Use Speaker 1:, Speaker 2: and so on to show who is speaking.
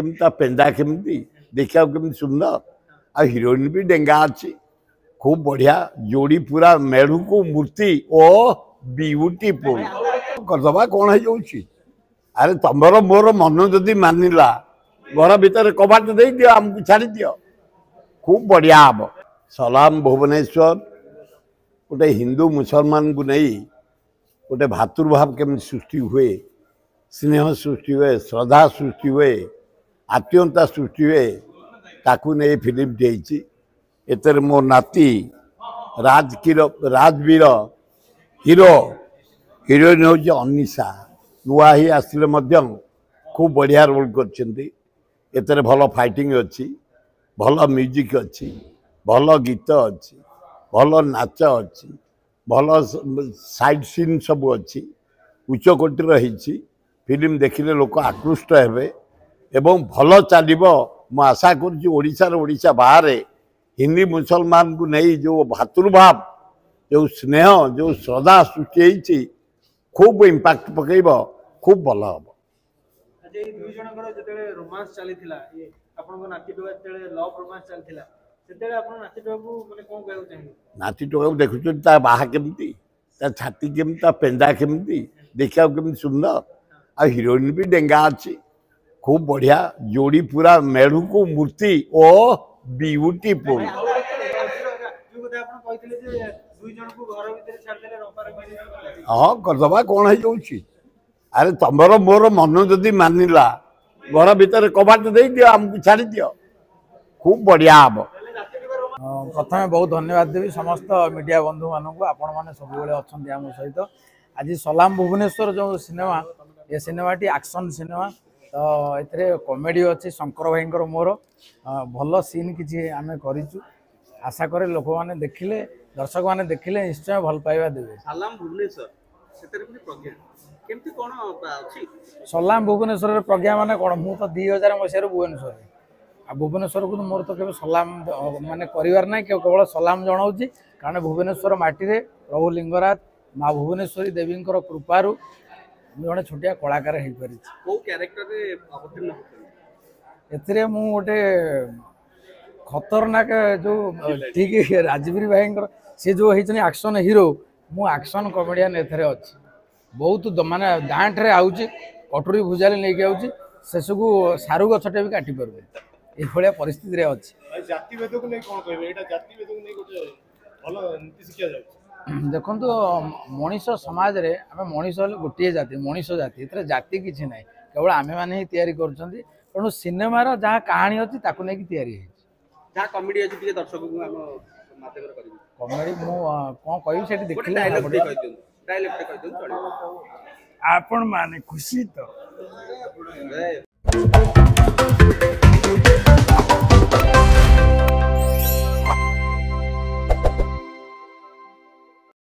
Speaker 1: केमती पेंदा केमती देखा केमती सुंदर आ हिरोइन भी डेंगा अच्छी खूब बढ़िया जोड़ी पूरा मेढ़ू को मूर्ति ओ ब्यूटीफुल करदबा कौन है जाऊँगी अरे तुमर मोर मन जदि मानिला घर भितर कबाट दे दियो आमको छाड़ी दियो खूब बढ़िया हम सलाम भुवनेश्वर गोटे हिंदू मुसलमान को नहीं गोटे भातृभाव केमती सृष्टि हुए स्नेह सृष्टि हुए श्रद्धा सृष्टि हुए आत्मीयता सृष्टि हुए ताकू नहीं फिल्म देती एतर मो नाती राजवीर हीरो हिरोइन हूँ अनिशा नुआ ही आसिले खूब बढ़िया रोल कर भल फाइटिंग अच्छी भल म्यूजिक अच्छी भल गीत अच्छी भल नाच अच्छी भल साइड सीन सब अच्छी उच्च कोटीर रही फिल्म देखिले लोक आकृष्ट हेबे एवं भल चलो मु आशा करूँ बाहर हिंदी मुसलमान को नहीं जो भातृभाव जो स्नेह जो श्रद्धा सृष्टि खूब इम्पैक्ट पकेब खूब भल हम नाती टोका देखुं बाहा केमती छाती केमती पेंदा केमती देखा केमती सुंदर आ हिरोइन भी डेंगा अच्छी खूब बढ़िया जोड़ी पूरा मेढ़ू को मूर्ति ओ ब्यूटीफुल हाँ करदबा कौन है जाऊँगी अरे तुमर मोर मन जदि मानिला घर भितर कबाट दे दियो आमको छाड़ी दियो खूब बढ़िया हम
Speaker 2: प्रथम बहुत धन्यवाद देवी समस्त मीडिया बंधु मानक आपण मैंने सब अच्छा आम सहित आज सलाम भुवनेश्वर जो सिनेमा ये सिनेमाटी एक्शन सिनेमा तो ये कॉमेडी अच्छी शंकर भाई मोर भल सीन किसी आम कर आशा करे लोक मैंने देखिले दर्शक मैंने देखिले निश्चय भल पाइबा देवे सलाम भुवनेश्वर प्रज्ञा माने कौन मु तो 2000 मसीह भुवनेश्वर आ भुवनेश्वर को मोर तो केवल सलाम माने करिवार ना केवल सलाम जनाऊँगी कारण भुवनेश्वर माटी रे प्रभु लिंगराज माँ भुवनेश्वरी देवी कृपारू जड़े छोटिया कलाकार हो पारी मु गोटे खतरनाक जो ठीक राजवीर भाई सी जो होती एक्शन हीरो मु एक्शन कमेडियन एथरे अच्छी बहुत माने दांट रे आउची कटोरी भुजाले लेके आउची सेसकू सारू गछटे भी काटी परबे ए भलिया परिस्थिति रे अछि
Speaker 3: जाति भेद को नै कोन कहबे एटा जाति भेद को नै गोटे भलो नीति शिक्षा जाय
Speaker 2: देखो मनीष समाज रे आमे मनीष गोटे जाति मनीष जाति एथरे जाति किछि नै केवल आमे माने ही तयारी करछंती तणु सिनेमा रा जहा कहानी अछि ताकु नै कि तयारी है
Speaker 3: जहा कॉमेडी अछि के दर्शक को हम माध्यम रे करिबी
Speaker 2: कॉमेडी मु कोन कहबी सेठी देखिले
Speaker 3: डायलॉग कह दियौ चलो
Speaker 2: आपण माने खुशी तो